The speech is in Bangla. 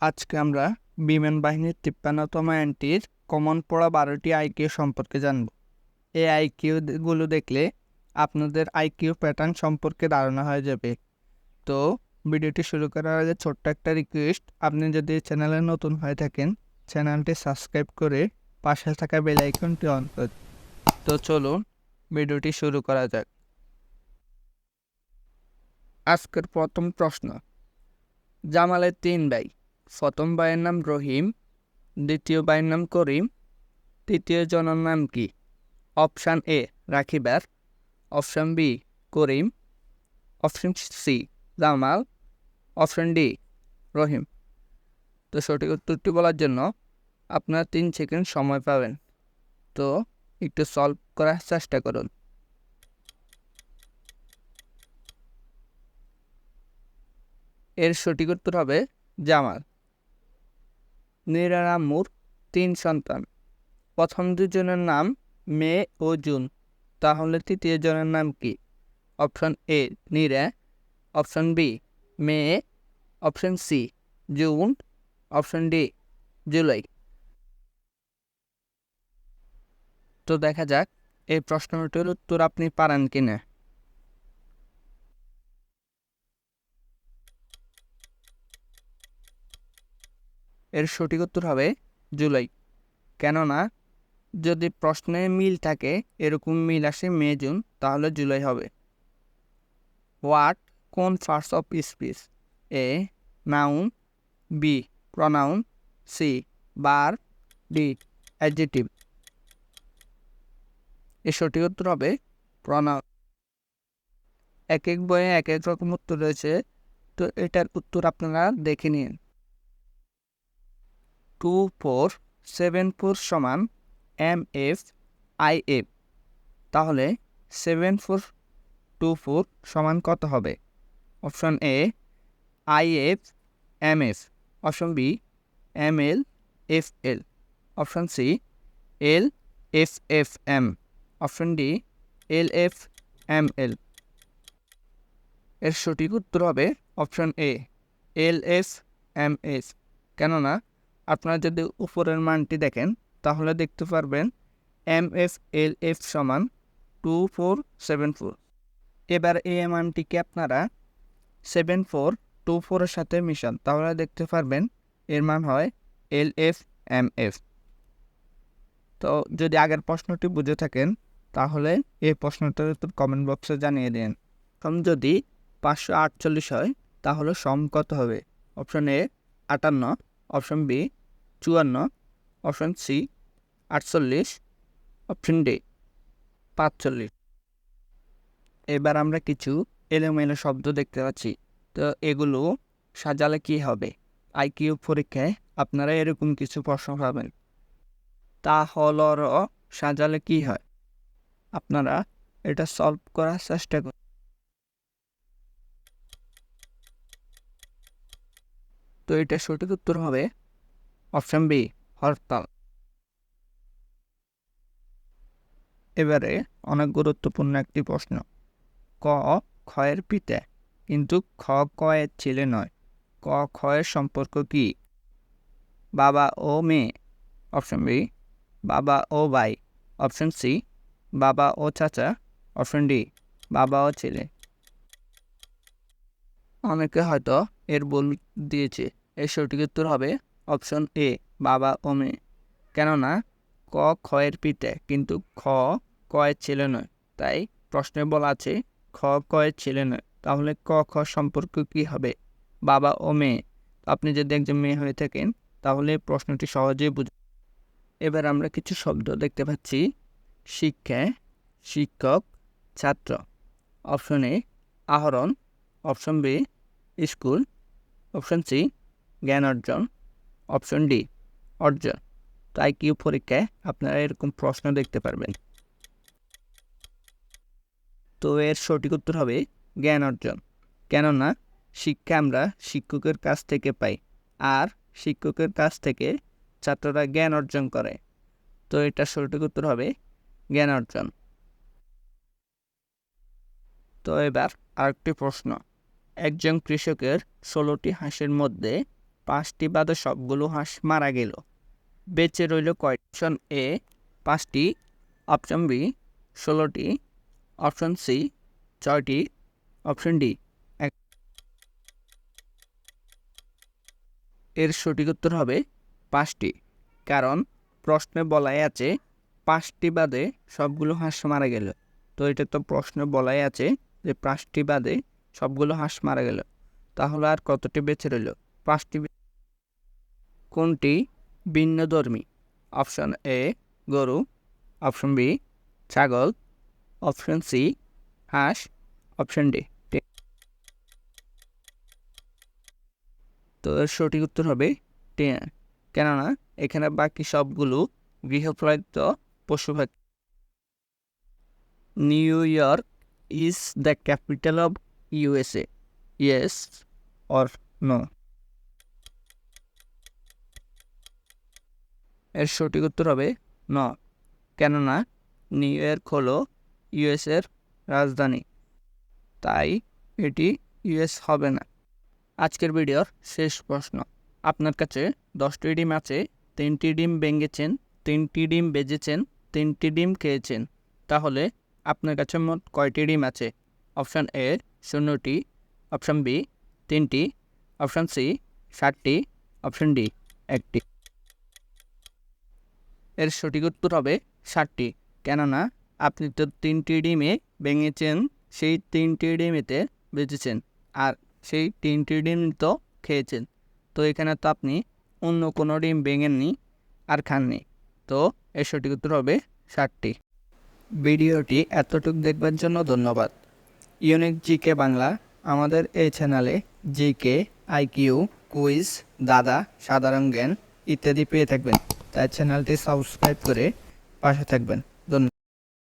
আজকে আমরা বিমান বাহিনীর 53তম অ্যান্টির কমন পড়া 12টি আইকিউ সম্পর্কে জানব। এই আইকিউ গুলো দেখলে আপনাদের আইকিউ প্যাটার্ন সম্পর্কে ধারণা হয়ে যাবে। তো ভিডিওটি শুরু করার আগে ছোট্ট একটা রিকোয়েস্ট, আপনি যদি চ্যানেলে নতুন হয়ে থাকেন চ্যানেলটি সাবস্ক্রাইব করে পাশে থাকা বেল আইকনটি অন করে। তো চলুন ভিডিওটি শুরু করা যাক। আজকের প্রথম প্রশ্ন, জামালের 3 ভাই। প্রথম ভাইয়ের নাম রহিম, দ্বিতীয় ভাইয়ের নাম করিম, তৃতীয় জনের নাম কি? অপশান এ রাখিবার, option B Karim, option C Jamal, option D Rahim. তো সঠিক উত্তরটি বলার জন্য আপনারা 3 সেকেন্ড সময় পাবেন। তো একটু সলভ করার চেষ্টা করুন। এর সঠিক উত্তর হবে জামাল। নীরা আম্মুর 3 সন্তান। প্রথম দুজনের নাম মে ও জুন, তাহলে তৃতীয় জনের নাম কি? অপশন এ নীরা, option B May, option C June, option D July. তো দেখা যাক এই প্রশ্নটির উত্তর আপনি পারেন কিনা। এর সঠিক উত্তর হবে জুলাই। কেননা যদি প্রশ্নে মিল থাকে, এরকম মিল আসে মে জুন, তাহলে জুলাই হবে। হোয়াট কোন parts of speech? A noun, B pronoun, C verb, D adjective. এর সঠিক উত্তর হবে প্রনাউন। এক এক বইয়ে এক এক রকম উত্তর রয়েছে, তো এটার উত্তর আপনারা দেখে নিন। 2474 সমান MF IF, তাহলে 7424 সমান কত হবে? Option A IF MF, option B ML FL, option C LFFM, option D LFML। এর সঠিক উত্তর হবে অপশন এ LFMS। কেননা আপনারা যদি উপরের মানটি দেখেন তাহলে দেখতে পারবেন MFLF সমান 2474। এবার এই মানটিকে আপনারা 7424 এর সাথে মিশান, তাহলে দেখতে পারবেন এর মান হয় LFMF। তো যদি আগের প্রশ্নটি বুঝে থাকেন তাহলে এই প্রশ্নটার উত্তর কমেন্ট বক্সে জানিয়ে দিন। এখন যদি 548 হয় তাহলে সম কত হবে? Option A 58, option B 54, option C 48, option D 45। এবার আমরা কিছু এলোমেলো শব্দ দেখতে পাচ্ছি, তো এগুলো সাজালে কি হবে? আইকিউ পরীক্ষায় আপনারা এরকম কিছু প্রশ্ন পাবেন। তা হলর সাজালে কি হয়? আপনারা এটা সলভ করার চেষ্টা করুন। তো এটা সঠিক উত্তর হবে অপশন বি হরতাল। এবারে অনেক গুরুত্বপূর্ণ একটি প্রশ্ন। ক খয়ের পিতা কিন্তু খ কয়ের ছেলে নয়, ক খয়ের সম্পর্ক কি? বাবা ও মেয়ে, অপশন বি বাবা ও ভাই, অপশন সি বাবা ও চাচা, অপশন ডি বাবা ও ছেলে। অনেকে হয়তো এর ভুল দিয়েছে। এর সঠিক উত্তর হবে অপশন এ বাবা ও মেয়ে। কেননা ক খয়ের পিতা কিন্তু খ কয়ের ছেলে নয়, তাই প্রশ্নে বলা আছে খ কয়ের ছেলে নয়, তাহলে ক খ সম্পর্ক কি হবে? বাবা ও মেয়ে। আপনি যদি একজন মেয়ে হয়ে থাকেন তাহলে প্রশ্নটি সহজেই বুঝবেন। এবার আমরা কিছু শব্দ দেখতে পাচ্ছি। শিক্ষা, শিক্ষক, ছাত্র। অপশন এ আহরণ, option B school, option C জ্ঞান অর্জন, অপশন ডি অর্জন। তাই কিউ পরীক্ষায় আপনারা এরকম প্রশ্ন দেখতে পারবেন। তো এর সঠিক উত্তর হবে জ্ঞান অর্জন। কেননা শিক্ষা আমরা শিক্ষকের কাছ থেকে পাই, আর শিক্ষকের কাছ থেকে ছাত্ররা জ্ঞান অর্জন করে। তো এটা সঠিক উত্তর হবে জ্ঞান অর্জন। তো এবার আরেকটি প্রশ্ন। একজন কৃষকের 16টি হাঁসের মধ্যে 5টি বাদে সবগুলো হাঁস মারা গেল। বেঁচে রইল কয়টি? অপশন এ 5টি, অপশন বি 16টি, অপশন সি 6টি, অপশন ডি 1। এর সঠিক উত্তর হবে 5টি, কারণ প্রশ্নে বলাই আছে 5টি বাদে সবগুলো হাঁস মারা গেল। তো এটা তো প্রশ্নে বলাই আছে যে 5টি বাদে সবগুলো হাঁস মারা গেল, তাহলে আর কতটি বেঁচে রইল? 5টি। কোনটি ভিন্নধর্মী? অপশন এ গরু, অপশন বি ছাগল, অপশন সি হাঁস, অপশন ডি। তো এর সঠিক উত্তর হবে ডি, কেননা এখানে বাকি সবগুলো গৃহপালিত পশু পাখি। New York is the capital of USA, yes or no? এর সঠিক উত্তর হবে ন, কেননা নিউ ইয়র্ক হলো ইউএসের রাজধানী, তাই এটি ইউএস হবে না। আজকের ভিডিওর শেষ প্রশ্ন, আপনার কাছে 10টি ডিম আছে, 3টি ডিম ভেঙেছেন, 3টি ডিম বেজেছেন, 3টি ডিম খেয়েছেন, তাহলে আপনার কাছে মোট কয়টি ডিম আছে? অপশন এ 0টি, অপশন বি 3টি, অপশন সি 7টি, অপশন ডি 1টি। এর সঠিক উত্তর হবে 7টি, কেননা আপনি তো 3টি ডিমে ভেঙেছেন, সেই 3টি ডিমেতে বেঁচেছেন, আর সেই 3টি ডিম তো খেয়েছেন। তো এখানে তো আপনি অন্য কোনো ডিম ভেঙেননি আর খাননি, তো এর সঠিক উত্তর হবে 7টি। ভিডিওটি এতটুকু দেখবার জন্য ধন্যবাদ। ইউনিক জিকে বাংলা আমাদের এই চ্যানেলে জিকে, আইকিউ, কুইজ, দাদা, সাধারণ জ্ঞান ইত্যাদি পেয়ে থাকবেন, তাই চ্যানেলটি সাবস্ক্রাইব করে পাশে থাকবেন।